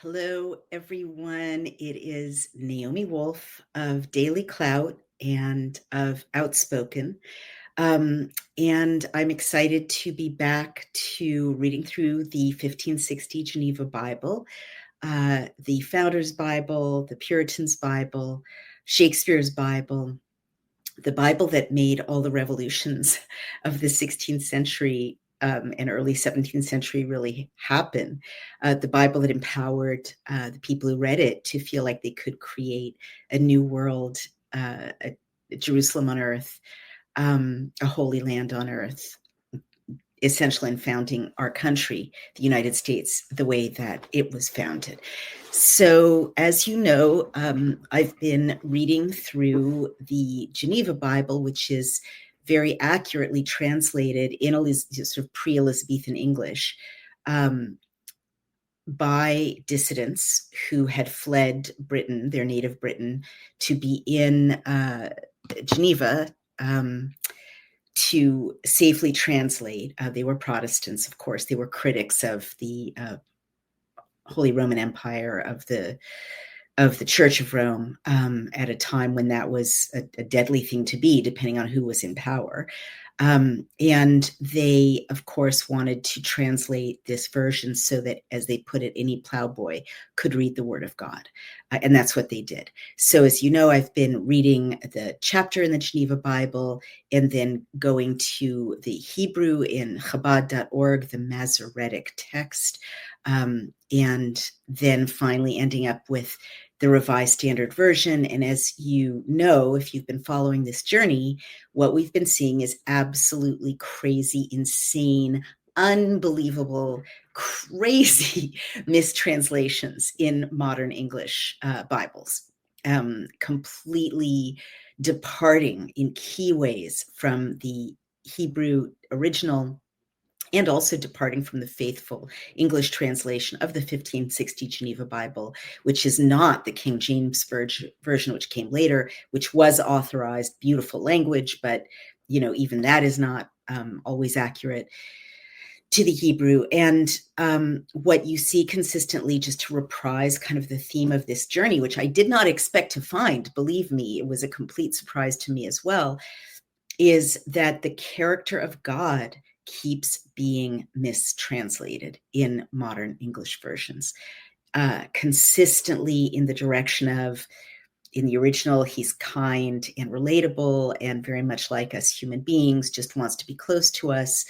Hello, everyone. It is Naomi Wolf of Daily Clout and of Outspoken. And I'm excited to be back to reading through the 1560 Geneva Bible, the Founders' Bible, the Puritans' Bible, Shakespeare's Bible, the Bible that made all the revolutions of the 16th century and early 17th century really happen. The Bible that empowered the people who read it to feel like they could create a new world, a Jerusalem on earth, a holy land on earth, essential in founding our country, the United States, the way that it was founded. So, as you know, I've been reading through the Geneva Bible, which is very accurately translated in sort of pre-Elizabethan English by dissidents who had fled Britain, their native Britain, to be in Geneva to safely translate. They were Protestants, of course. They were critics of the Holy Roman Empire, of the Church of Rome, at a time when that was a deadly thing to be, depending on who was in power. And they, of course, wanted to translate this version so that, as they put it, any plowboy could read the Word of God. And that's what they did. So, as you know, I've been reading the chapter in the Geneva Bible and then going to the Hebrew in Chabad.org, the Masoretic text, and then finally ending up with the Revised Standard Version. And as you know, if you've been following this journey, what we've been seeing is absolutely crazy, insane, unbelievable, crazy mistranslations in modern English Bibles, completely departing in key ways from the Hebrew original, and also departing from the faithful English translation of the 1560 Geneva Bible, which is not the King James version, which came later, which was authorized, beautiful language, but even that is not always accurate to the Hebrew. And what you see consistently, just to reprise kind of the theme of this journey, which I did not expect to find, believe me, it was a complete surprise to me as well, is that the character of God keeps being mistranslated in modern English versions, consistently in the direction of, in the original, he's kind and relatable and very much like us human beings, just wants to be close to us,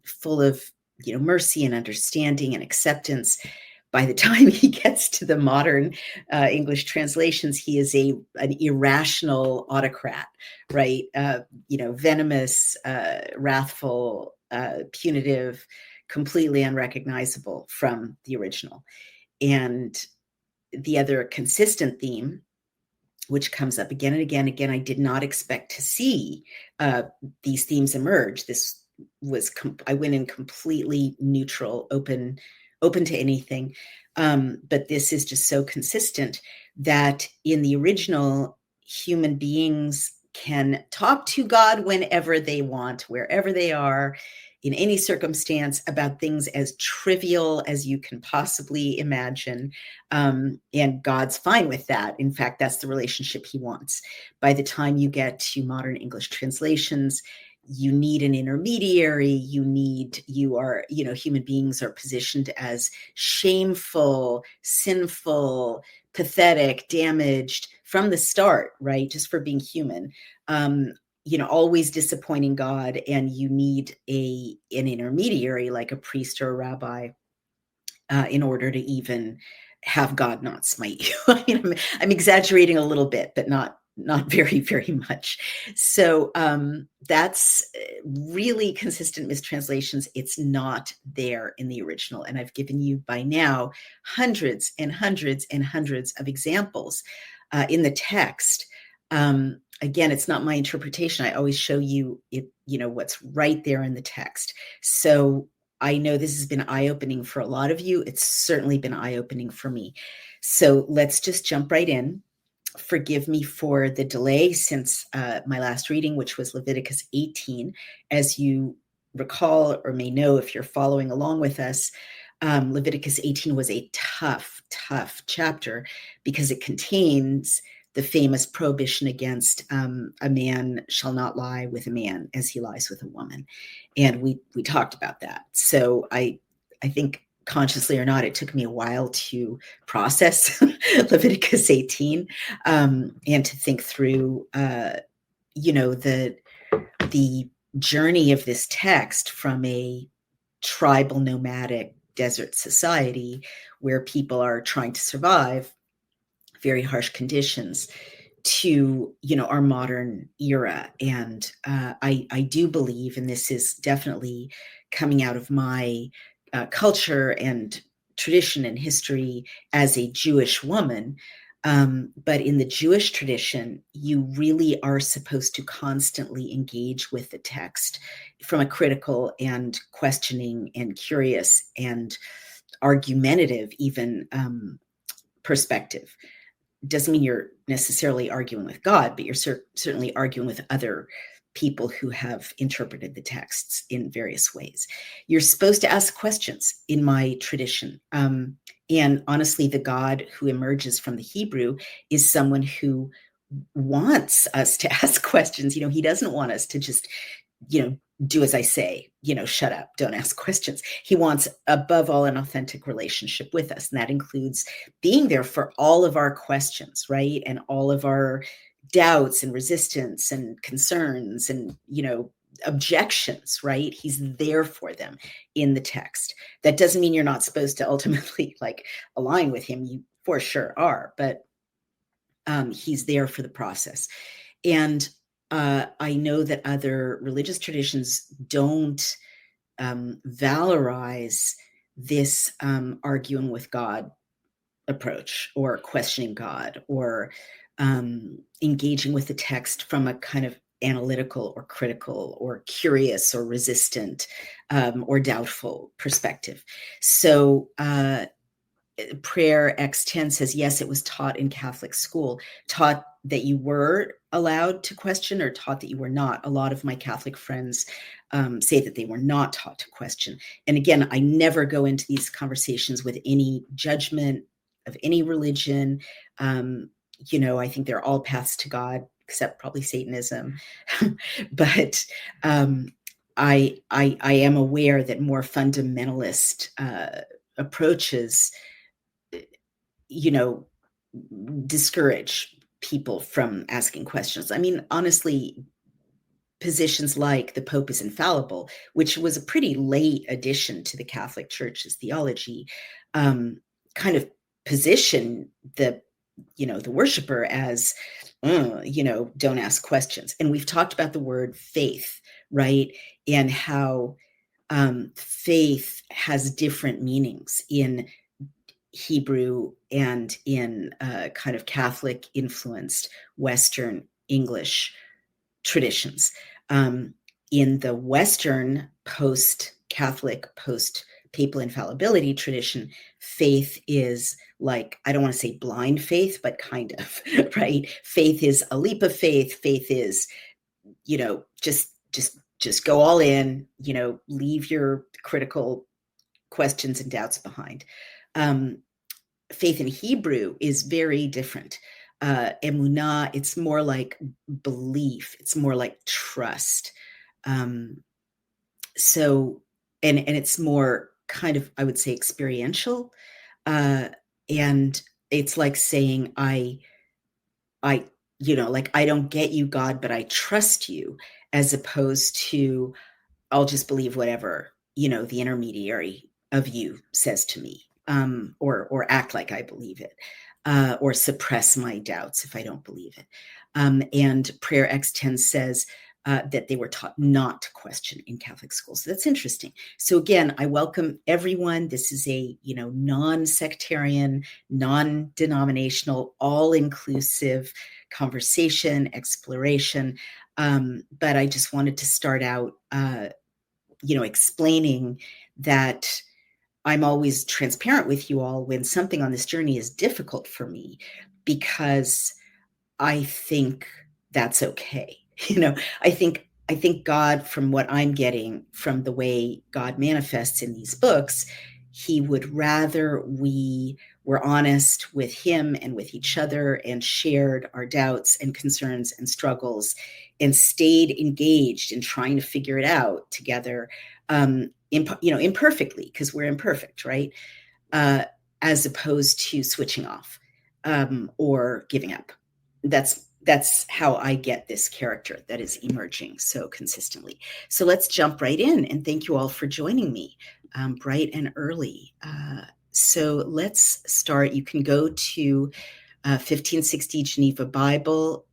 full of mercy and understanding and acceptance. By the time he gets to the modern English translations, he is an irrational autocrat, right? Venomous, wrathful, punitive, completely unrecognizable from the original. And the other consistent theme, which comes up again and again, I did not expect to see these themes emerge. This was, I went in completely neutral, open to anything. But this is just so consistent that in the original, human beings can talk to God whenever they want, wherever they are, in any circumstance, about things as trivial as you can possibly imagine. And God's fine with that. In fact, that's the relationship he wants. By the time you get to modern English translations, you need an intermediary. Human beings are positioned as shameful, sinful, pathetic, damaged from the start, right? Just for being human. Always disappointing God, and you need an intermediary like a priest or a rabbi in order to even have God not smite you. I'm exaggerating a little bit, but not very, very much. So that's really consistent mistranslations. It's not there in the original. And I've given you by now hundreds and hundreds and hundreds of examples in the text. Again, it's not my interpretation. I always show you it, what's right there in the text. So I know this has been eye-opening for a lot of you. It's certainly been eye-opening for me. So let's just jump right in. Forgive me for the delay since my last reading, which was Leviticus 18. As you recall or may know, if you're following along with us, Leviticus 18 was a tough chapter because it contains the famous prohibition against a man shall not lie with a man as he lies with a woman. And we talked about that. So I think, consciously or not, it took me a while to process Leviticus 18 and to think through, the journey of this text from a tribal nomadic desert society where people are trying to survive very harsh conditions to our modern era. And I do believe, and this is definitely coming out of my culture and tradition and history as a Jewish woman, but in the Jewish tradition, you really are supposed to constantly engage with the text from a critical and questioning and curious and argumentative even perspective. Doesn't mean you're necessarily arguing with God, but you're certainly arguing with other people who have interpreted the texts in various ways. You're supposed to ask questions in my tradition. And honestly, the God who emerges from the Hebrew is someone who wants us to ask questions. He doesn't want us to just, do as I say, shut up, don't ask questions. He wants, above all, an authentic relationship with us. And that includes being there for all of our questions, right? And all of our doubts and resistance and concerns and, objections, right? He's there for them in the text. That doesn't mean you're not supposed to ultimately align with him. You for sure are, but he's there for the process. And I know that other religious traditions don't valorize this arguing with God approach, or questioning God, or engaging with the text from a kind of analytical or critical or curious or resistant or doubtful perspective. So Prayer X10 says, yes, it was taught in Catholic school. Taught that you were allowed to question, or taught that you were not? A lot of my Catholic friends say that they were not taught to question. And again, I never go into these conversations with any judgment of any religion. I think they're all paths to God, except probably Satanism. But I am aware that more fundamentalist approaches discourage people from asking questions. I mean, honestly, positions like the Pope is infallible, which was a pretty late addition to the Catholic Church's theology, kind of position the worshiper as, don't ask questions. And we've talked about the word faith, right? And how faith has different meanings in Hebrew and in kind of Catholic influenced Western English traditions. In the Western post-Catholic, post-papal infallibility tradition, faith is like, I don't want to say blind faith, but kind of, right? Faith is a leap of faith. Faith is, just go all in, leave your critical questions and doubts behind. Faith in Hebrew is very different. Emunah, it's more like belief. It's more like trust. So, and it's more kind of, I would say, experiential. And it's like saying, I don't get you, God, but I trust you, as opposed to, I'll just believe whatever, the intermediary of you says to me, or act like I believe it, or suppress my doubts if I don't believe it. And Prayer X10 says that they were taught not to question in Catholic schools. So that's interesting. So again, I welcome everyone. This is a, non-sectarian, non-denominational, all-inclusive conversation, exploration. But I just wanted to start out, explaining that I'm always transparent with you all when something on this journey is difficult for me, because I think that's okay. I think God, from what I'm getting from the way God manifests in these books, He would rather we were honest with him and with each other and shared our doubts and concerns and struggles and stayed engaged in trying to figure it out together, imperfectly, because we're imperfect, right? As opposed to switching off or giving up. That's how I get this character that is emerging so consistently. So let's jump right in, and thank you all for joining me bright and early. So let's start. You can go to 1560 Geneva Bible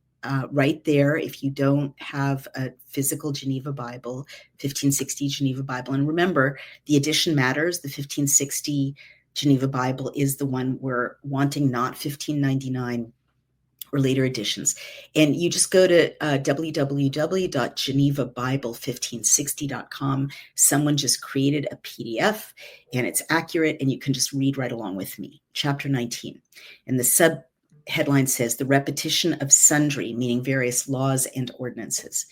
right there. If you don't have a physical Geneva Bible, 1560 Geneva Bible. And remember, the edition matters. The 1560 Geneva Bible is the one we're wanting, not 1599 or later editions. And you just go to www.genevabible1560.com. Someone just created a PDF and it's accurate, and you can just read right along with me. Chapter 19. And the subheadline says, the repetition of sundry, meaning various laws and ordinances.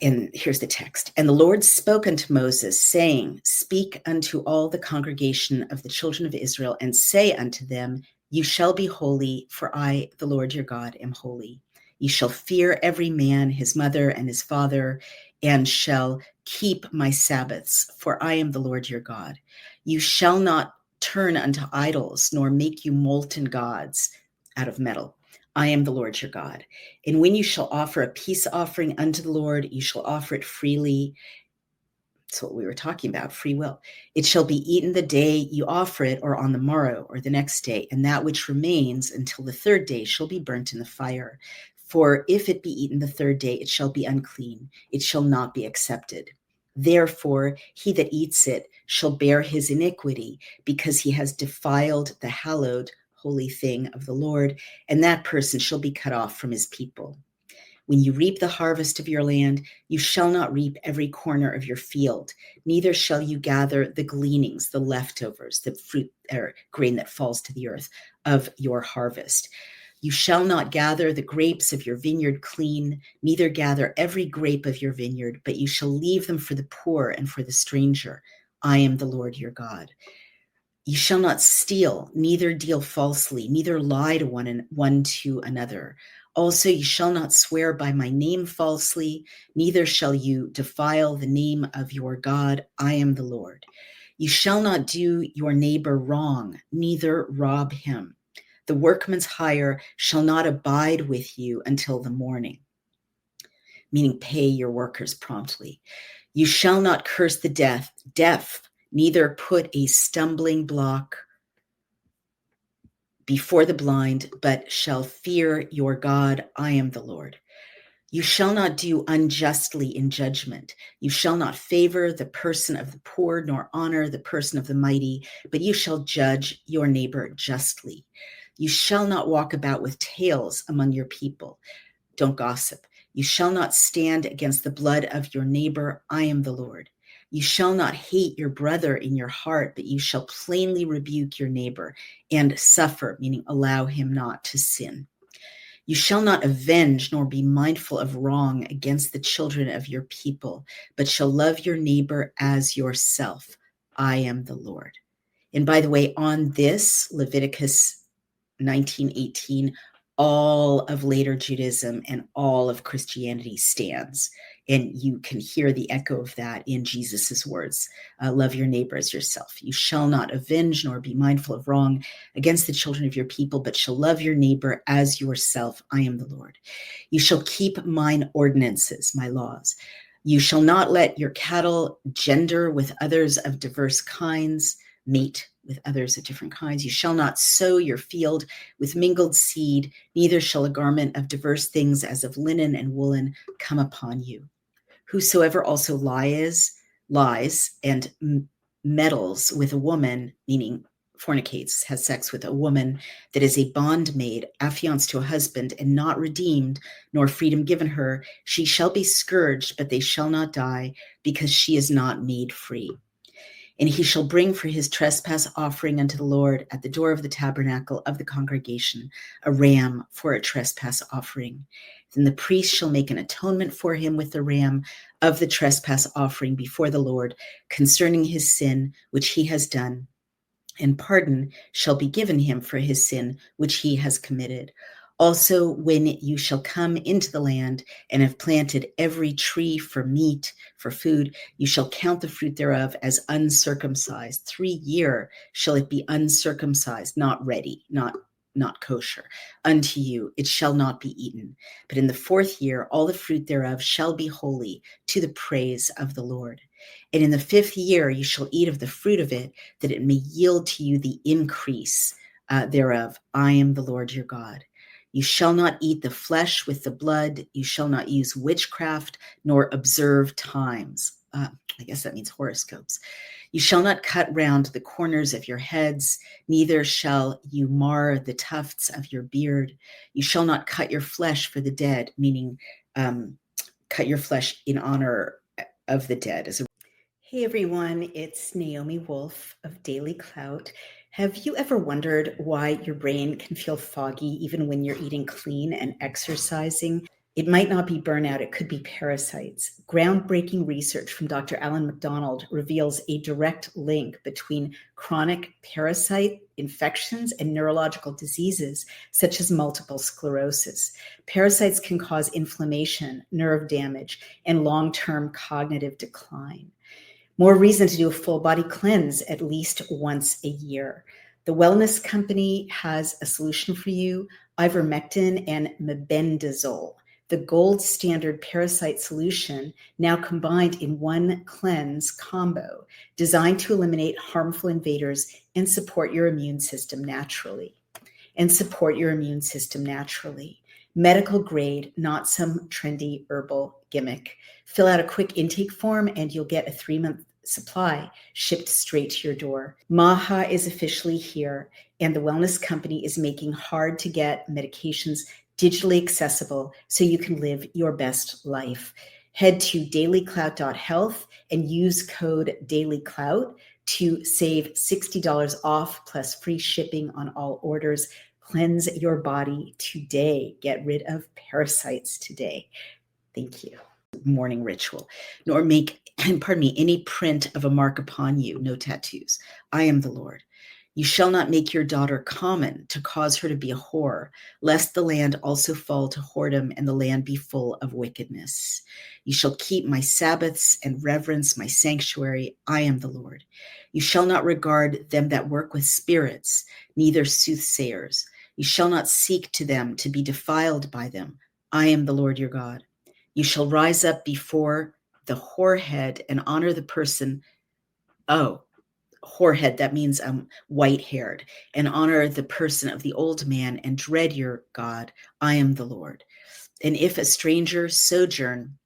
And here's the text. And the Lord spoke unto Moses, saying, speak unto all the congregation of the children of Israel, and say unto them, you shall be holy, for I, the Lord your God, am holy. You shall fear every man, his mother and his father, and shall keep my Sabbaths, for I am the Lord your God. You shall not turn unto idols, nor make you molten gods out of metal. I am the Lord your God. And when you shall offer a peace offering unto the Lord, you shall offer it freely. That's what we were talking about, free will. It shall be eaten the day you offer it, or on the morrow, or the next day, and that which remains until the third day shall be burnt in the fire. For if it be eaten the third day, it shall be unclean. It shall not be accepted. Therefore, he that eats it shall bear his iniquity, because he has defiled the hallowed holy thing of the Lord, and that person shall be cut off from his people. When you reap the harvest of your land, you shall not reap every corner of your field, neither shall you gather the gleanings, the leftovers, the fruit or grain that falls to the earth of your harvest. You shall not gather the grapes of your vineyard clean, neither gather every grape of your vineyard, but you shall leave them for the poor and for the stranger. I am the Lord your God. You shall not steal, neither deal falsely, neither lie to one to another. Also, you shall not swear by my name falsely, neither shall you defile the name of your God. I am the Lord. You shall not do your neighbor wrong, neither rob him. The workman's hire shall not abide with you until the morning, meaning pay your workers promptly. You shall not curse the deaf, neither put a stumbling block before the blind, but shall fear your God. I am the Lord. You shall not do unjustly in judgment. You shall not favor the person of the poor, nor honor the person of the mighty, but you shall judge your neighbor justly. You shall not walk about with tales among your people. Don't gossip. You shall not stand against the blood of your neighbor. I am the Lord. You shall not hate your brother in your heart, but you shall plainly rebuke your neighbor and suffer, meaning allow him not to sin. You shall not avenge nor be mindful of wrong against the children of your people, but shall love your neighbor as yourself. I am the Lord. And by the way, on this, Leviticus 19:18, all of later Judaism and all of Christianity stands. And you can hear the echo of that in Jesus's words. Love your neighbor as yourself. You shall not avenge nor be mindful of wrong against the children of your people, but shall love your neighbor as yourself. I am the Lord. You shall keep mine ordinances, my laws. You shall not let your cattle gender with others of diverse kinds, mate with others of different kinds. You shall not sow your field with mingled seed, neither shall a garment of diverse things as of linen and woolen come upon you. Whosoever also lies and meddles with a woman, meaning fornicates, has sex with a woman that is a bondmaid, affianced to a husband, and not redeemed, nor freedom given her, she shall be scourged, but they shall not die, because she is not made free. And he shall bring for his trespass offering unto the Lord at the door of the tabernacle of the congregation a ram for a trespass offering. Then the priest shall make an atonement for him with the ram of the trespass offering before the Lord concerning his sin which he has done, and pardon shall be given him for his sin which he has committed. Also, when you shall come into the land and have planted every tree for meat, for food, you shall count the fruit thereof as uncircumcised. 3 years shall it be uncircumcised, not ready, not kosher. Unto you it shall not be eaten. But in the 4th year all the fruit thereof shall be holy to the praise of the Lord. And in the 5th year you shall eat of the fruit of it, that it may yield to you the increase thereof. I am the Lord your God. You shall not eat the flesh with the blood. You shall not use witchcraft, nor observe times. I guess that means horoscopes. You shall not cut round the corners of your heads, neither shall you mar the tufts of your beard. You shall not cut your flesh for the dead, meaning cut your flesh in honor of the dead. Hey everyone, it's Naomi Wolf of Daily Clout. Have you ever wondered why your brain can feel foggy even when you're eating clean and exercising? It might not be burnout, it could be parasites. Groundbreaking research from Dr. Alan MacDonald reveals a direct link between chronic parasite infections and neurological diseases such as multiple sclerosis. Parasites can cause inflammation, nerve damage, and long-term cognitive decline. More reason to do a full body cleanse at least once a year. The wellness company has a solution for you, ivermectin and mebendazole, the gold standard parasite solution now combined in one cleanse combo designed to eliminate harmful invaders and support your immune system naturally. Medical grade, not some trendy herbal gimmick. Fill out a quick intake form and you'll get a 3-month supply shipped straight to your door. Maha is officially here, and the wellness company is making hard to get medications digitally accessible so you can live your best life. Head to dailyclout.health and use code dailyclout to save $60 off plus free shipping on all orders. Cleanse your body today. Get rid of parasites today. Thank you. Morning ritual, nor make, any print of a mark upon you, no tattoos. I am the Lord. You shall not make your daughter common to cause her to be a whore, lest the land also fall to whoredom and the land be full of wickedness. You shall keep my Sabbaths and reverence my sanctuary. I am the Lord. You shall not regard them that work with spirits, neither soothsayers. You shall not seek to them to be defiled by them. I am the Lord your God. You shall rise up before the whorehead and honor the person. Whorehead, that means white-haired, and honor the person of the old man and dread your God. I am the Lord. And if a stranger sojourn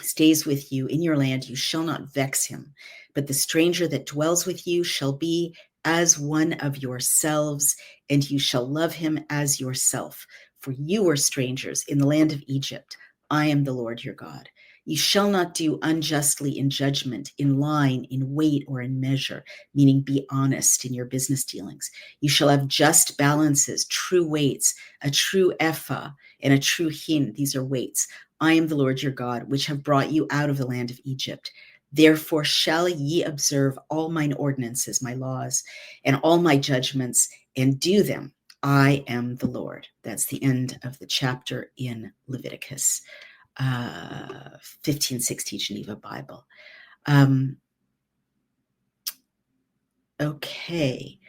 stays with you in your land, you shall not vex him. But the stranger that dwells with you shall be as one of yourselves, and you shall love him as yourself. For you were strangers in the land of Egypt. I am the Lord your God. You shall not do unjustly in judgment, in line, in weight, or in measure, meaning be honest in your business dealings. You shall have just balances, true weights, a true ephah, and a true hin. These are weights. I am the Lord your God, which have brought you out of the land of Egypt. Therefore shall ye observe all mine ordinances, my laws, and all my judgments, and do them. I am the Lord. That's the end of the chapter in Leviticus, 1560 Geneva Bible. Okay.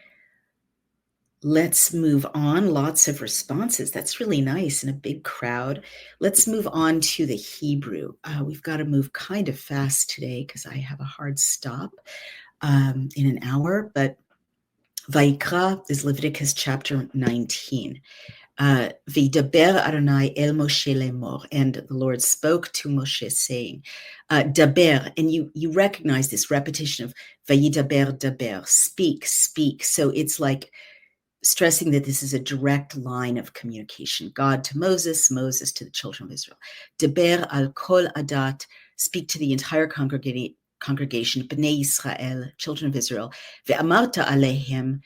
Let's move on. Lots of responses. That's really nice in a big crowd. Let's move on to the Hebrew. We've got to move kind of fast today because I have a hard stop in an hour. But Vayikra is Leviticus chapter 19. V'yidaber Adonai el Moshe lemor, and the Lord spoke to Moshe saying, daber, and you recognize this repetition of Vayidaber daber, speak, speak. So it's like stressing that this is a direct line of communication. God to Moses, Moses to the children of Israel. Deber al kol adat, speak to the entire congregation congregation, Bnei Israel, children of Israel, ve'amarta alehem,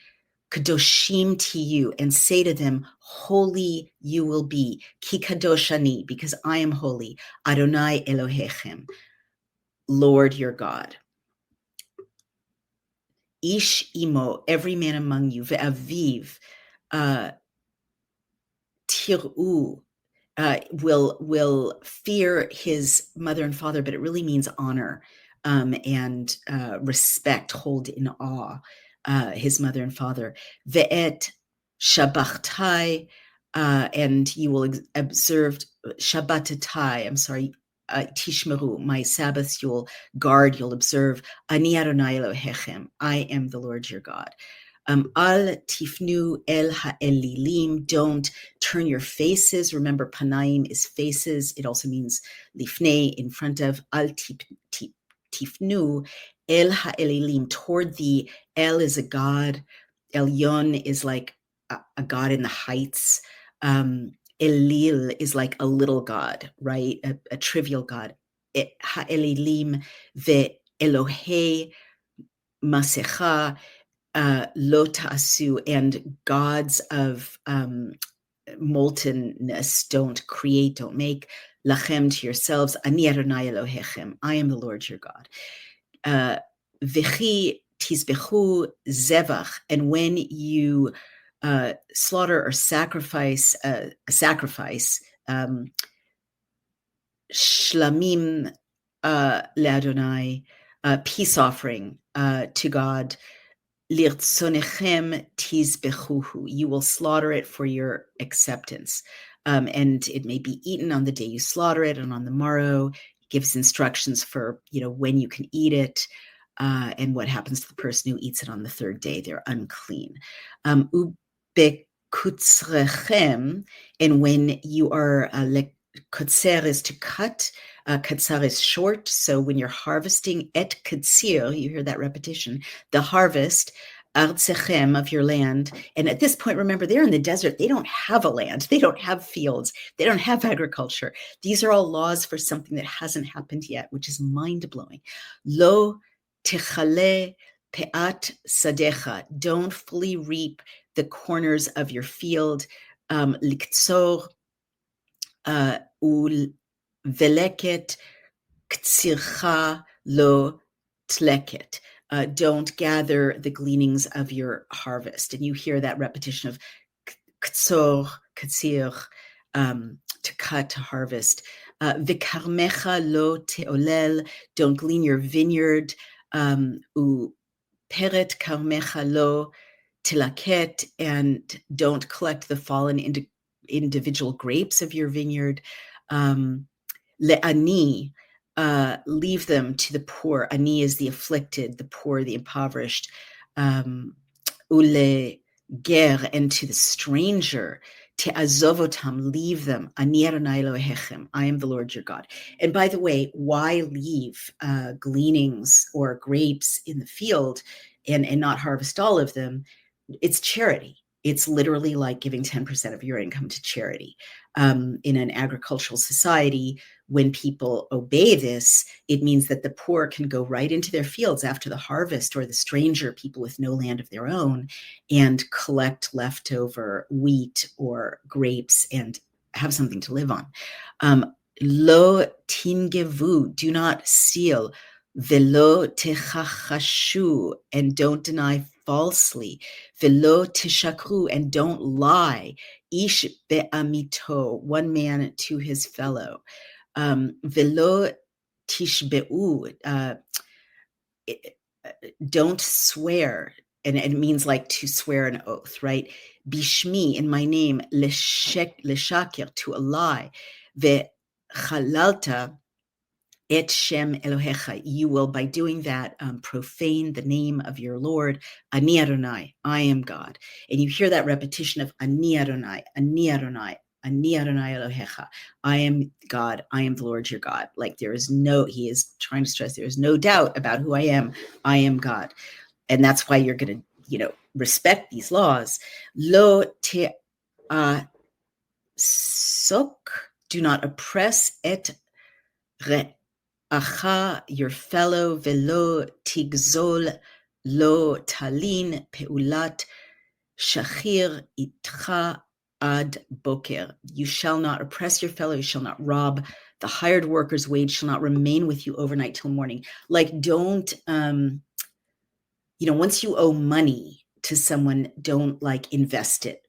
kadoshim to you, and say to them, holy you will be, ki kadosh ani, because I am holy, Adonai Elohechem, Lord your God. Ish imo, every man among you, ve'aviv, tir'u, will fear his mother and father, but it really means honor and respect, hold in awe his mother and father. Ve'et shabachtai, and you will observe shabbatatai, tishmeru, my Sabbaths you'll guard, you'll observe. Ani Adonai Elohechem, I am the Lord your God. Al tifnu el ha'elilim, don't turn your faces. Remember, panaim is faces. It also means lifnei, in front of. Al tifnu el ha'elilim, toward the. El is a god. Elyon is like a god in the heights. Elil is like a little god, right? A trivial god. Ha'elilim ve Elohei masecha, lo ta'asu, and gods of moltenness, don't create, don't make. Lachem, to yourselves. Ani Adonai Elohechem, I am the Lord your God. V'chi tizbechu zevach, and when you slaughter or sacrifice shlamim le'Adonai, peace offering to God. Lirtzonechem tizbechuhu, you will slaughter it for your acceptance. And it may be eaten on the day you slaughter it, and on the morrow. He gives instructions for, when you can eat it, and what happens to the person who eats it on the third day. They're unclean. Ubekutzrechem, and when you are kutzer is to cut, katsar is short. So when you're harvesting, et katsir, you hear that repetition, the harvest, artsechem, of your land. And at this point, remember, they're in the desert. They don't have a land. They don't have fields. They don't have agriculture. These are all laws for something that hasn't happened yet, which is mind-blowing. Lo techale peat sadecha, don't fully reap the corners of your field. Liktzor veleket ktsircha lo tleket, don't gather the gleanings of your harvest. And you hear that repetition of ktsor, ktsir, to cut, to harvest. V'karmecha lo teolel, don't glean your vineyard. U peret karmecha lo tilaket, and don't collect the fallen individual grapes of your vineyard. Le'ani, leave them to the poor. Ani is the afflicted, the poor, the impoverished. Ule ger, and to the stranger. Te'azovotam, leave them. Ani Adonai Elohechem, I am the Lord your God. And by the way, why leave gleanings or grapes in the field and not harvest all of them? It's charity. It's literally like giving 10% of your income to charity. In an agricultural society, when people obey this, it means that the poor can go right into their fields after the harvest, or the stranger, people with no land of their own, and collect leftover wheat or grapes and have something to live on. Lo tingevu, do not steal. Velo techachashu, and don't deny falsely. Velo tishakru, and don't lie. Ish be'amito, one man to his fellow. Velo tishbeu, don't swear, and it means like to swear an oath, right? Bishmi, in my name, leshakir, to a lie. Ve'chalalta et shem Elohecha, you will, by doing that, profane the name of your Lord. Ani Adonai, I am God. And you hear that repetition of Ani Adonai, Ani Adonai, Ani Adonai Elohecha, I am God, I am the Lord your God. Like he is trying to stress, there is no doubt about who I am God. And that's why you're going to, respect these laws. Lo te sok, do not oppress et acha, your fellow, velo tigzol lo talin peulat shachir itcha ad boker. You shall not oppress your fellow, you shall not rob. The hired worker's wage shall not remain with you overnight till morning. Like, don't, once you owe money to someone, don't like invest it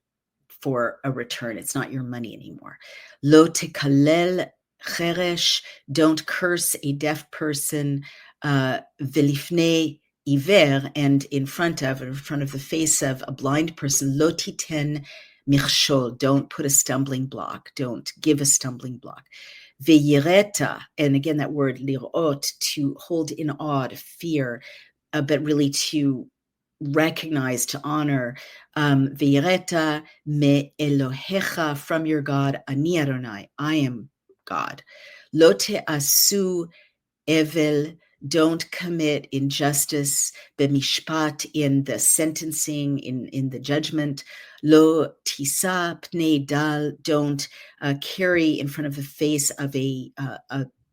for a return. It's not your money anymore. Lo tekalel cheresh, don't curse a deaf person. Velifnei iver, and in front of the face of a blind person. Lo titen michshol, don't put a stumbling block. Don't give a stumbling block. Veyireta, and again that word lirot, to hold in awe, to fear, but really to recognize, to honor. V'yireta me Elohecha, from your God, ani Adonai, I am God. Lo te'asu evel, don't commit injustice. B'mishpat, in the sentencing, in the judgment. Lo tisa pnei dal, don't carry in front of the face of a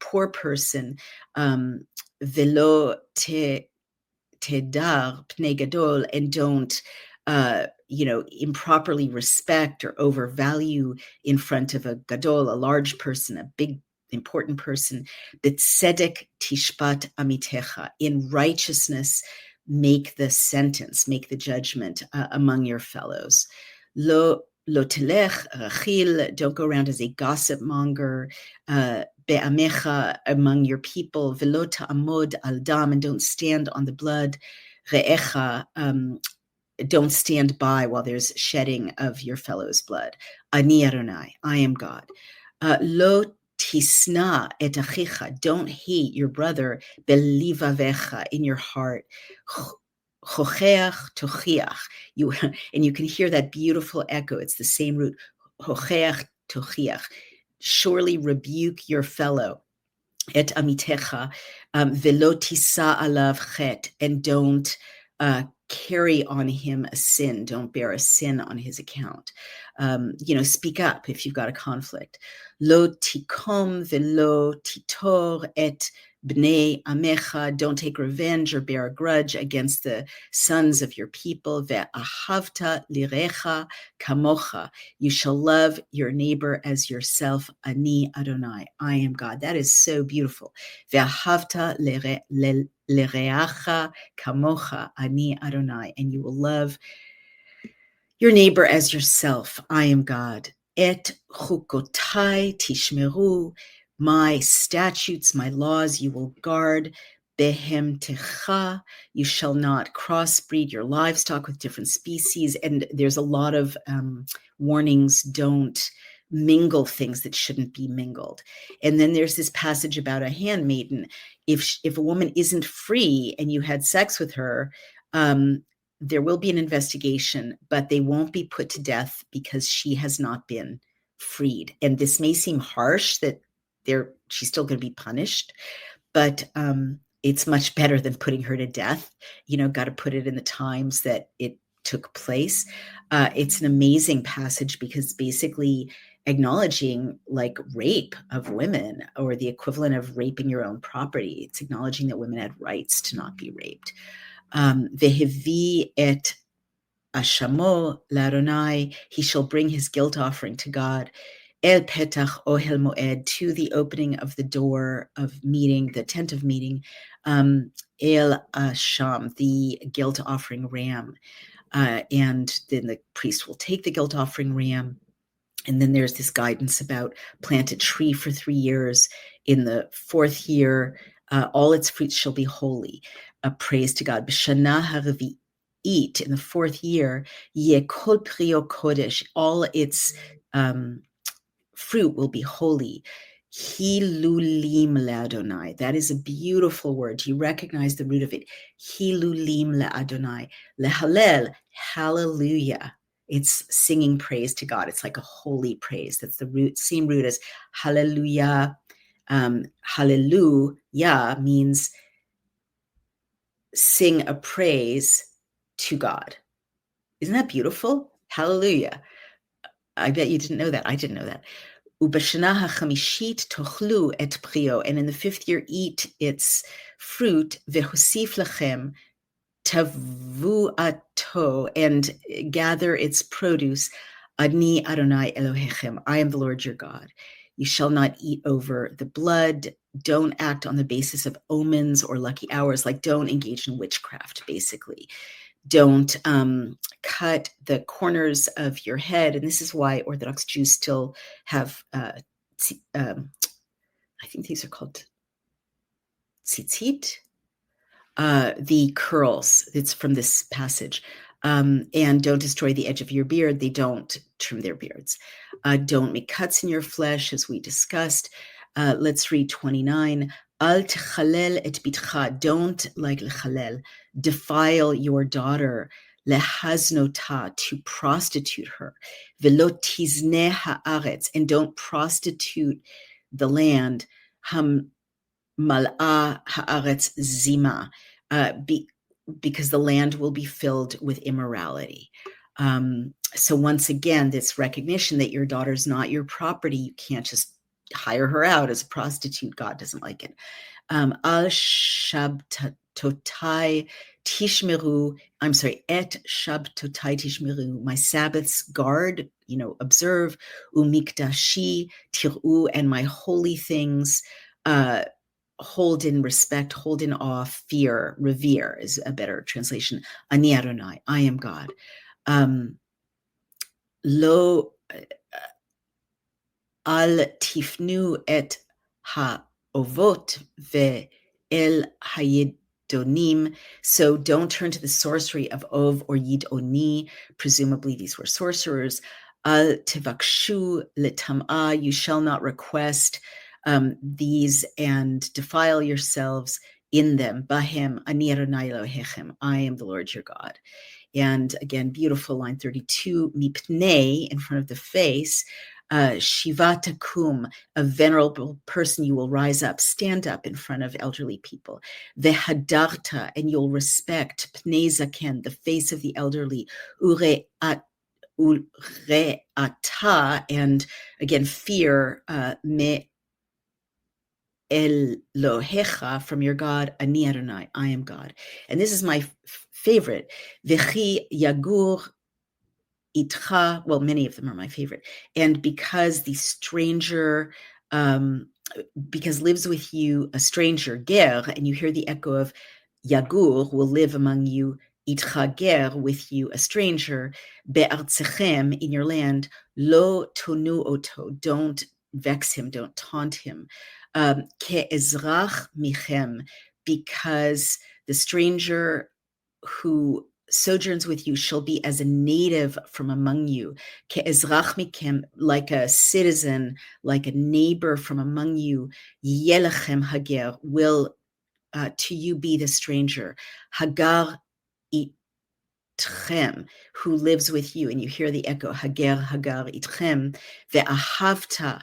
poor person. Velo tedar pnei gadol, and don't improperly respect or overvalue in front of a gadol, a large person, a big important person. B'tzedek tishpat amitecha, in righteousness make the sentence, make the judgment among your fellows. Lo telech rachil, don't go around as a gossip monger. Be'amecha, among your people. Velo ta'amod al dam, and don't stand on the blood. Re'echa, don't stand by while there's shedding of your fellow's blood. Ani Adonai, I am God. Lo tisna et achicha, don't hate your brother. Belivavecha, in your heart. Chocheach tochiach, and you can hear that beautiful echo. It's the same root. Chocheach tochiach, surely rebuke your fellow. Et amitecha, velo tisa alav chet, and don't carry on him a sin. Don't bear a sin on his account. Speak up if you've got a conflict. Lo tikom velo titor et bnei amecha, don't take revenge or bear a grudge against the sons of your people. Ve'ahavta lirecha kamocha, you shall love your neighbor as yourself. Ani Adonai, I am God. That is so beautiful. Ve'ahavta lireacha kamocha, ani Adonai, and you will love your neighbor as yourself. I am God. Et chukotai tishmeru, my statutes, my laws, you will guard. Behem techa, you shall not crossbreed your livestock with different species. And there's a lot of warnings, don't mingle things that shouldn't be mingled. And then there's this passage about a handmaiden. If a woman isn't free and you had sex with her, there will be an investigation, but they won't be put to death because she has not been freed. And this may seem harsh, that she's still going to be punished, but it's much better than putting her to death. Got to put it in the times that it took place. It's an amazing passage because basically acknowledging like rape of women, or the equivalent of raping your own property. It's acknowledging that women had rights to not be raped. Vehevi et ashamo l'Adonai, he shall bring his guilt offering to God. El petach ohel moed, to the opening of the door of meeting, the tent of meeting. El asham, the guilt offering ram. And then the priest will take the guilt offering ram. And then there's this guidance about plant a tree for 3 years. In the 4th year, all its fruits shall be holy. Praise to God. B'shana haravi'it, in the 4th year, ye kol prio kodesh, all its fruit will be holy. Hilulim le'Adonai. That is a beautiful word. Do you recognize the root of it? Hilulim le'Adonai. Lehalel, hallelujah. It's singing praise to God. It's like a holy praise. That's the root, same root as hallelujah. Hallelujah means sing a praise to God. Isn't that beautiful? Hallelujah. I bet you didn't know that. I didn't know that. Ubashana hachamishit tochlu et prio, and in the 5th year eat its fruit. Vehosif lachem tavuato, and gather its produce. Adni Adonai Elohechem, I am the Lord your God. You shall not eat over the blood. Don't act on the basis of omens or lucky hours. Like, don't engage in witchcraft, basically. Don't cut the corners of your head. And this is why Orthodox Jews still have, I think these are called tzitzit, the curls. It's from this passage. And don't destroy the edge of your beard. They don't trim their beards. Don't make cuts in your flesh, as we discussed. Let's read 29. Al techalel et bitcha. Don't, like lechalel, defile your daughter. Lehaznota, to prostitute her. Velo tizne haaretz, and don't prostitute the land. Mal'a haaretz zima, because the land will be filled with immorality. So once again, this recognition that your daughter's not your property, you can't just hire her out as a prostitute. God doesn't like it. Al shabtotai tishmeru, et shabtotai tishmeru, my Sabbaths guard, observe, umikdashi tiru, and my holy things, hold in respect, hold in awe, fear, revere is a better translation. Ani Adonai, I am God. Lo al tifnu et ha-ovot ve'el hayidonim. So don't turn to the sorcery of Ov or Yid-Oni. Presumably these were sorcerers. Al tivakshu letam'a, you shall not request these and defile yourselves in them. Bahem ani Adonai Elohechem, I am the Lord your God. And again, beautiful line 32, mipnei, in front of the face, shiva takum, a venerable person, you will rise up, stand up in front of elderly people. Vehadarta, and you'll respect, pnei zaken, the face of the elderly. Ure'ata, and again, fear, me Elohecha, from your God, Ani Adonai, I am God. And this is my favorite. V'chi yagur itcha, well, many of them are my favorite. And because the stranger, because lives with you a stranger, ger, and you hear the echo of yagur, will live among you, itcha ger, with you a stranger, be'artzechem, in your land, lo tonu oto, don't vex him, don't taunt him. Ke'ezrach michem, because the stranger who sojourns with you shall be as a native from among you. Ke'ezrach michem, like a citizen, like a neighbor from among you. Yelechem hager, will to you be the stranger. Hagar itchem, who lives with you, and you hear the echo, Hagar, Hagar itchem, ve'ahavta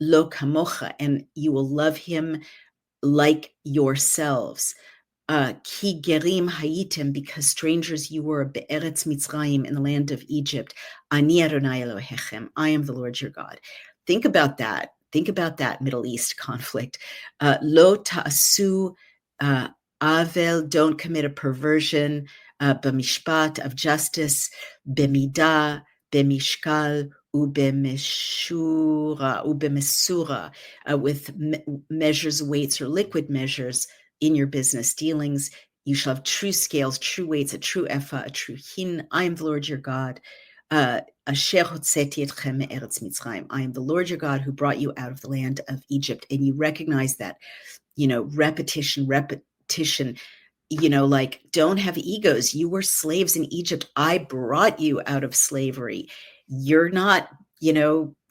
lo kamocha, and you will love him like yourselves. Ki gerim hayitem, because strangers you were, be'eretz Mitzrayim, in the land of Egypt. Ani Adonai Elohechem, I am the Lord your God. Think about that. Think about that Middle East conflict. Lo ta'asu avel, don't commit a perversion, b'mishpat, of justice, b'midah, b'mishkal, ubemesura, with measures, weights, or liquid measures in your business dealings. You shall have true scales, true weights, a true ephah, a true hin. I am the Lord your God. Asher hotzeti etchem me'eretz Mitzrayim. I am the Lord your God who brought you out of the land of Egypt. And you recognize that, repetition, like, don't have egos. You were slaves in Egypt. I brought you out of slavery. You're not,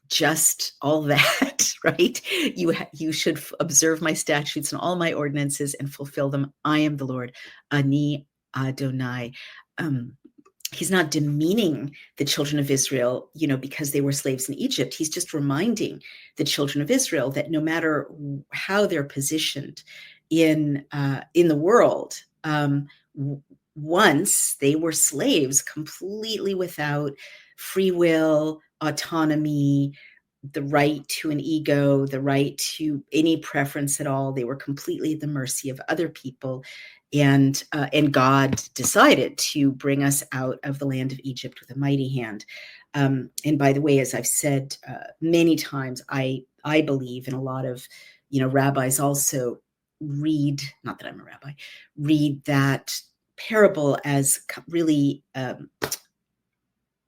just all that, right? You should observe my statutes and all my ordinances and fulfill them. I am the Lord, Ani Adonai. He's not demeaning the children of Israel, because they were slaves in Egypt. He's just reminding the children of Israel that no matter how they're positioned in the world, once they were slaves, completely without free will, autonomy, the right to an ego, the right to any preference at all. They were completely at the mercy of other people. And God decided to bring us out of the land of Egypt with a mighty hand. And by the way, as I've said many times, I believe, and a lot of rabbis also read, not that I'm a rabbi, read that parable as really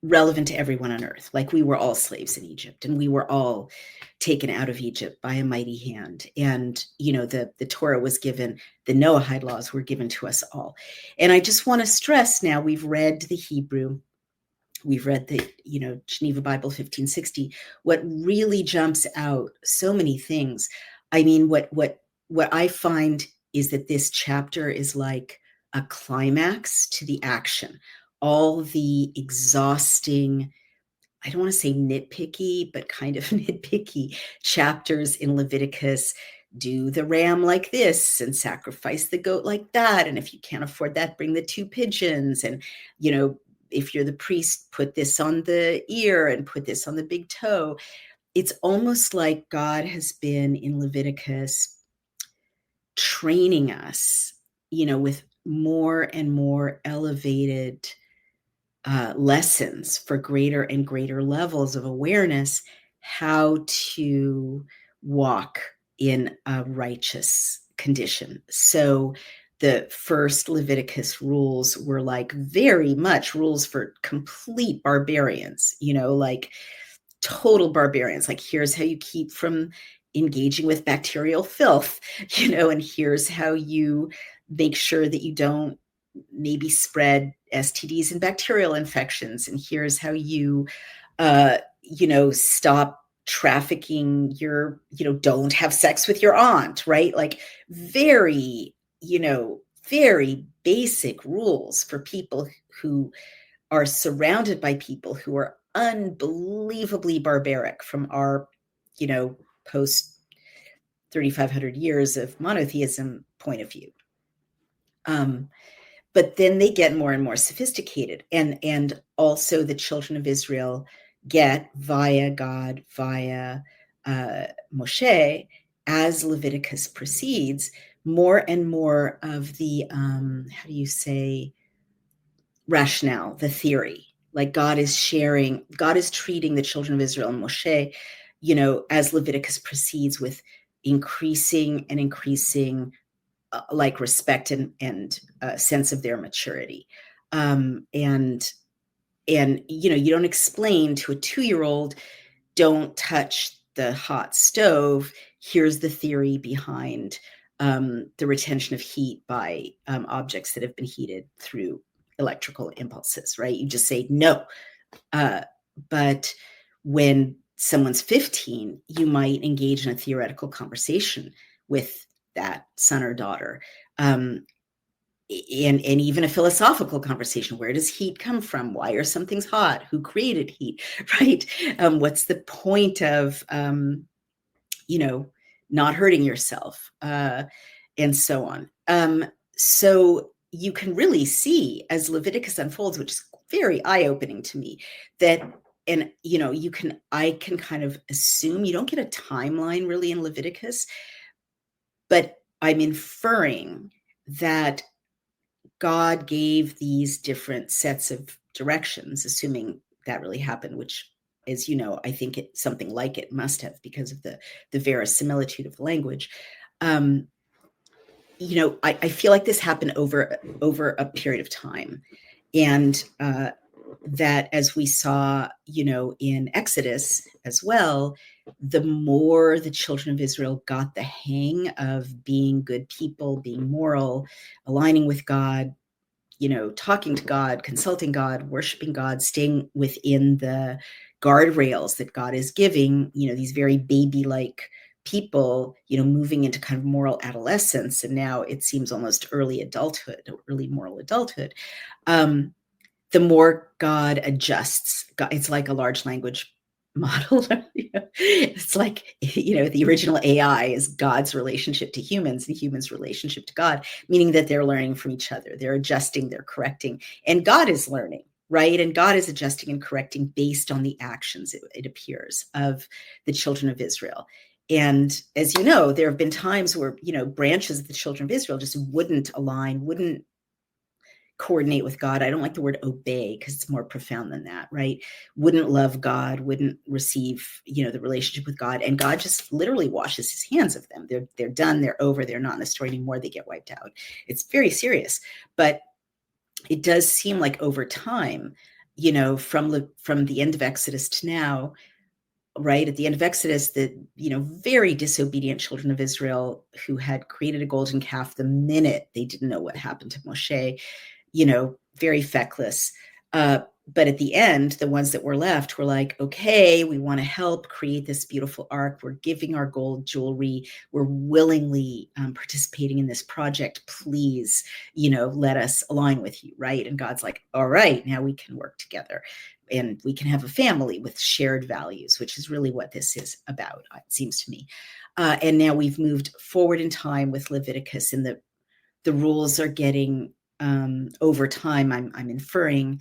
relevant to everyone on earth. Like, we were all slaves in Egypt, and we were all taken out of Egypt by a mighty hand. And, the Torah was given, the Noahide laws were given to us all. And I just want to stress now, we've read the Hebrew, we've read the, Geneva Bible 1560. What really jumps out, so many things. I mean, what I find is that this chapter is like a climax to the action. All the exhausting, I don't want to say nitpicky, but kind of nitpicky chapters in Leviticus. Do the ram like this and sacrifice the goat like that. And if you can't afford that, bring the 2 pigeons. And, if you're the priest, put this on the ear and put this on the big toe. It's almost like God has been in Leviticus training us, with more and more elevated lessons for greater and greater levels of awareness, how to walk in a righteous condition. So the first Leviticus rules were like very much rules for complete barbarians, like total barbarians. Like, here's how you keep from engaging with bacterial filth, and here's how you make sure that you don't maybe spread STDs and bacterial infections. And here's how you, stop trafficking your, don't have sex with your aunt, right? Like, very, very basic rules for people who are surrounded by people who are unbelievably barbaric from our, post 3,500 years of monotheism point of view. But then they get more and more sophisticated, and also the children of Israel get via God, via Moshe, as Leviticus proceeds, more and more of the how do you say, rationale, the theory. Like, God is treating the children of Israel and Moshe, as Leviticus proceeds, with increasing like respect and sense of their maturity. And you don't explain to a 2-year-old, don't touch the hot stove. Here's the theory behind the retention of heat by objects that have been heated through electrical impulses, right? You just say no. But when someone's 15, you might engage in a theoretical conversation with that son or daughter, and even a philosophical conversation. Where does heat come from? Why are some things hot? Who created heat, right? What's the point of not hurting yourself, and so on. So you can really see, as Leviticus unfolds, which is very eye-opening to me, that, and I can kind of assume, you don't get a timeline really in Leviticus, but I'm inferring that God gave these different sets of directions, assuming that really happened, which, as I think something like it must have, because of the verisimilitude of the language. I feel like this happened over a period of time, and that, as we saw, in Exodus as well, the more the children of Israel got the hang of being good people, being moral, aligning with God, talking to God, consulting God, worshiping God, staying within the guardrails that God is giving, these very baby-like people, moving into kind of moral adolescence, and now it seems almost early adulthood, early moral adulthood. The more God adjusts. It's like a large language model. It's like, the original AI is God's relationship to humans and humans' relationship to God, meaning that they're learning from each other. They're adjusting, they're correcting, and God is learning, right? And God is adjusting and correcting based on the actions, it appears, of the children of Israel. And as you know, there have been times where, branches of the children of Israel just wouldn't align, wouldn't coordinate with God. I don't like the word obey because it's more profound than that, right? Wouldn't love God, wouldn't receive, the relationship with God. And God just literally washes his hands of them. They're done, they're over, they're not in the story anymore, they get wiped out. It's very serious. But it does seem like over time, from the end of Exodus to now, right at the end of Exodus, the very disobedient children of Israel who had created a golden calf the minute they didn't know what happened to Moshe, very feckless. But at the end, the ones that were left were like, okay, we want to help create this beautiful ark. We're giving our gold jewelry. We're willingly participating in this project. Please, let us align with you, right? And God's like, all right, now we can work together and we can have a family with shared values, which is really what this is about, it seems to me. And now we've moved forward in time with Leviticus, and the rules are getting over time, I'm inferring,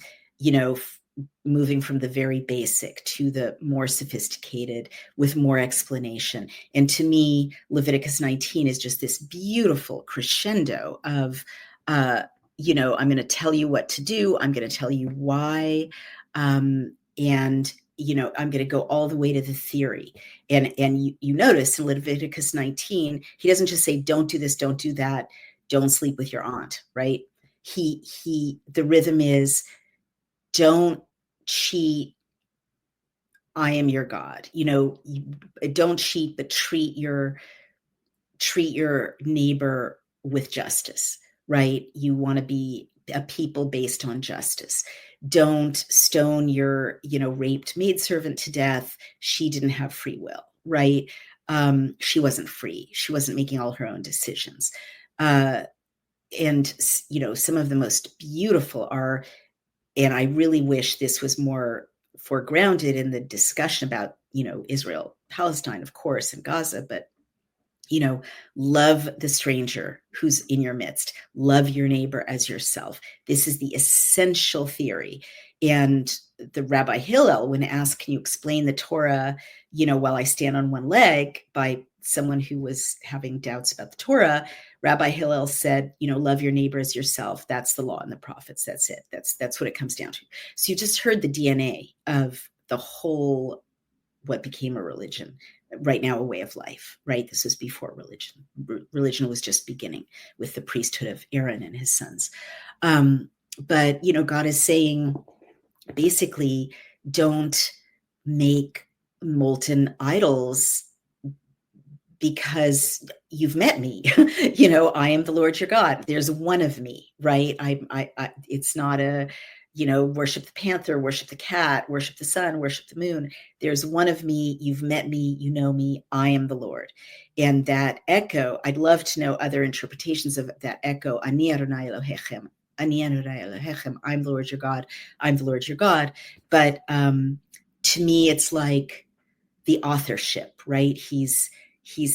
moving from the very basic to the more sophisticated with more explanation. And to me, Leviticus 19 is just this beautiful crescendo of, I'm going to tell you what to do. I'm going to tell you why. And I'm going to go all the way to the theory. And you notice in Leviticus 19, he doesn't just say, don't do this, don't do that, don't sleep with your aunt, right? The rhythm is, don't cheat, I am your God. Don't cheat, but treat your neighbor with justice, right? You want to be a people based on justice. Don't stone your, raped maidservant to death. She didn't have free will, right? She wasn't free. She wasn't making all her own decisions. And, some of the most beautiful are, and I really wish this was more foregrounded in the discussion about, Israel, Palestine, of course, and Gaza, but love the stranger who's in your midst. Love your neighbor as yourself. This is the essential theory. And the Rabbi Hillel, when asked, can you explain the Torah, while I stand on one leg, by someone who was having doubts about the Torah, Rabbi Hillel said, love your neighbor as yourself. That's the law and the prophets. That's it. That's what it comes down to. So you just heard the DNA of the whole, what became a religion, right now a way of life, right? This was before religion. Religion was just beginning with the priesthood of Aaron and his sons. But, God is saying, basically, don't make molten idols because you've met me. I am the Lord your God. There's one of me, right? It's not a, worship the panther, worship the cat, worship the sun, worship the moon. There's one of me. You've met me. You know me. I am the Lord. And that echo, I'd love to know other interpretations of that echo. Ani Adonai Elohechem. Ani Adonai Elohechem. I'm the Lord your God. I'm the Lord your God. But to me, it's like the authorship, right? He's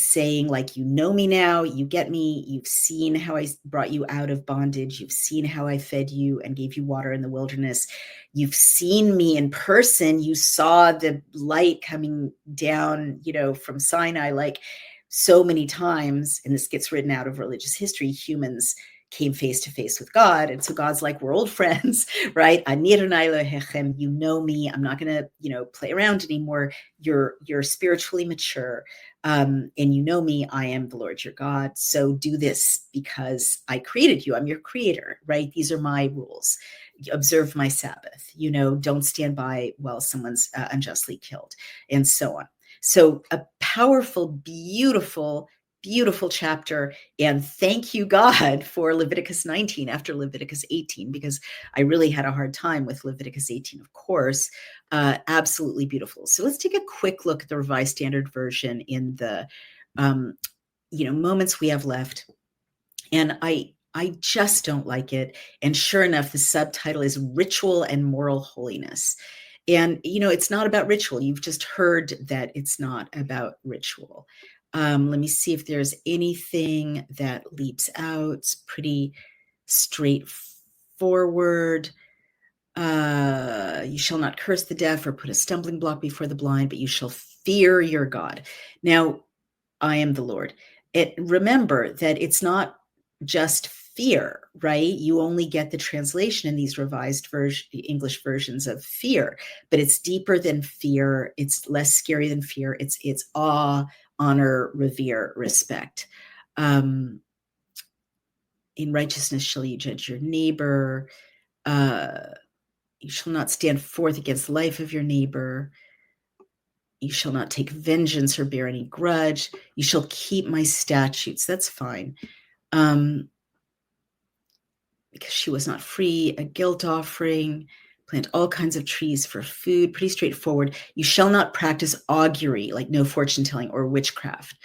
saying, like, you know me now, you get me, you've seen how I brought you out of bondage, you've seen how I fed you and gave you water in the wilderness, you've seen me in person, you saw the light coming down, from Sinai, like so many times, and this gets written out of religious history, humans came face to face with God. And so God's like, we're old friends, right? You know me. I'm not going to, play around anymore. You're spiritually mature. And you know me, I am the Lord your God. So do this because I created you. I'm your creator, right? These are my rules. Observe my Sabbath, don't stand by while someone's unjustly killed, and so on. So a powerful, beautiful chapter. And thank you, God, for Leviticus 19 after Leviticus 18, because I really had a hard time with Leviticus 18, of course. Absolutely beautiful. So let's take a quick look at the Revised Standard Version in the moments we have left. And I just don't like it. And sure enough, the subtitle is Ritual and Moral Holiness. And, it's not about ritual. You've just heard that it's not about ritual. Let me see if there's anything that leaps out. It's pretty straightforward. You shall not curse the deaf or put a stumbling block before the blind, but you shall fear your God. Now, I am the Lord. Remember that it's not just fear, right? You only get the translation in these revised English versions of fear, but it's deeper than fear. It's less scary than fear. It's awe, honor, revere, respect. In righteousness shall you judge your neighbor. You shall not stand forth against the life of your neighbor. You shall not take vengeance or bear any grudge. You shall keep my statutes. That's fine. Because she was not free, a guilt offering, plant all kinds of trees for food. Pretty straightforward. You shall not practice augury, like no fortune telling or witchcraft.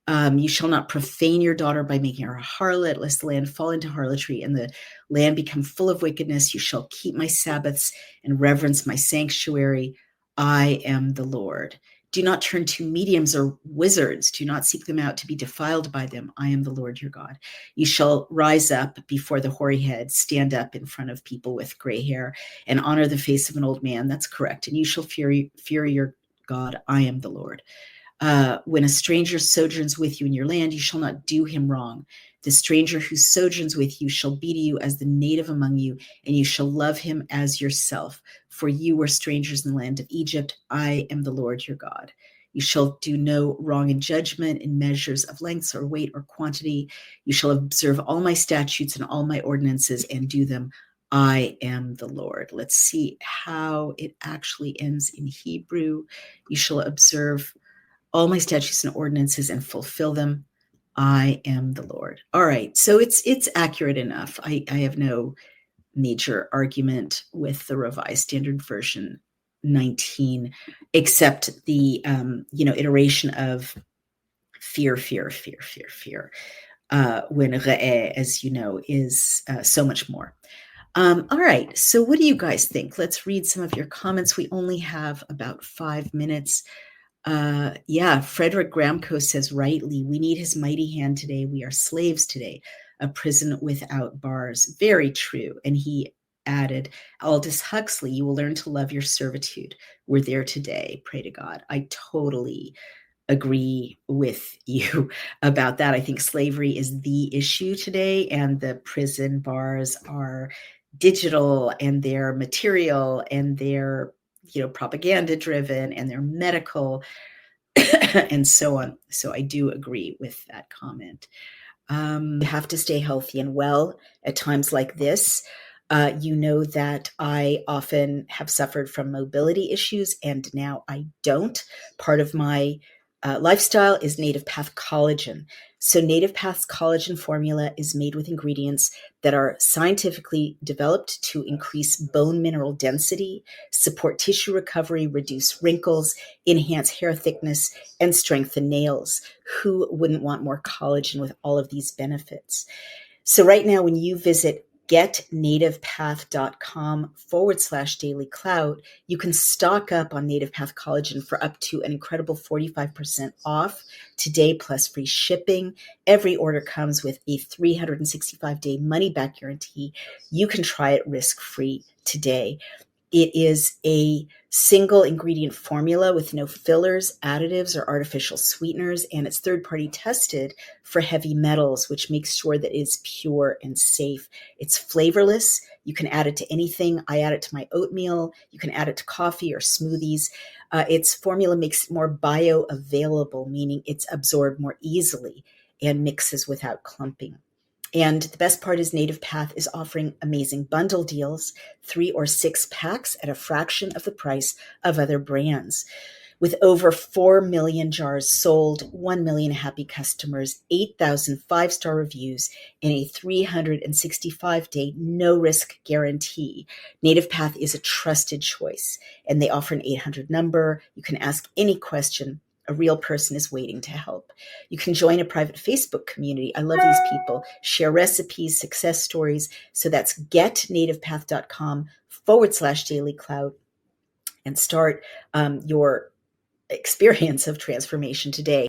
You shall not profane your daughter by making her a harlot, lest the land fall into harlotry and the land become full of wickedness. You shall keep my Sabbaths and reverence my sanctuary. I am the Lord. Do not turn to mediums or wizards. Do not seek them out to be defiled by them. I am the Lord your God. You shall rise up before the hoary head, stand up in front of people with gray hair, and honor the face of an old man. That's correct. And you shall fear your God. I am the Lord. When a stranger sojourns with you in your land, you shall not do him wrong. The stranger who sojourns with you shall be to you as the native among you, and you shall love him as yourself. For you were strangers in the land of Egypt. I am the Lord your God. You shall do no wrong in judgment, in measures of lengths or weight or quantity. You shall observe all my statutes and all my ordinances and do them. I am the Lord. Let's see how it actually ends in Hebrew. You shall observe all my statutes and ordinances and fulfill them. I am the Lord. All right. So it's accurate enough. I have no major argument with the Revised Standard Version 19, except the iteration of fear, when re'eh, as you know, is so much more. All right. So what do you guys think? Let's read some of your comments. We only have about 5 minutes. Frederick Gramco says rightly, we need his mighty hand today. We are slaves today, a prison without bars. Very true. And he added, Aldous Huxley, you will learn to love your servitude. We're there today. Pray to God. I totally agree with you about that. I think slavery is the issue today, and the prison bars are digital and they're material and they're propaganda driven and they're medical and so on. So I do agree with that comment. You have to stay healthy and well at times like this. You know that I often have suffered from mobility issues, and now I don't. Part of my lifestyle is Native Path collagen. So Native Path's collagen formula is made with ingredients that are scientifically developed to increase bone mineral density, support tissue recovery, reduce wrinkles, enhance hair thickness, and strengthen nails. Who wouldn't want more collagen with all of these benefits? So right now, when you visit getnativepath.com/dailyclout, you can stock up on Native Path collagen for up to an incredible 45% off today, plus free shipping. Every order comes with a 365-day money-back guarantee. You can try it risk-free today. It is a single ingredient formula with no fillers, additives, or artificial sweeteners, and it's third-party tested for heavy metals, which makes sure that it's pure and safe. It's flavorless. You can add it to anything. I add it to my oatmeal. You can add it to coffee or smoothies. Its formula makes it more bioavailable, meaning it's absorbed more easily and mixes without clumping. And the best part is Native Path is offering amazing bundle deals, 3 or 6 packs at a fraction of the price of other brands. With over 4 million jars sold, 1 million happy customers, 8,000 5-star reviews, and a 365-day no-risk guarantee, Native Path is a trusted choice, and they offer an 800 number. You can ask any question. A real person is waiting to help. You can join a private Facebook community. I love these people. Share recipes, success stories. So that's getnativepath.com/dailyclout and start your experience of transformation today.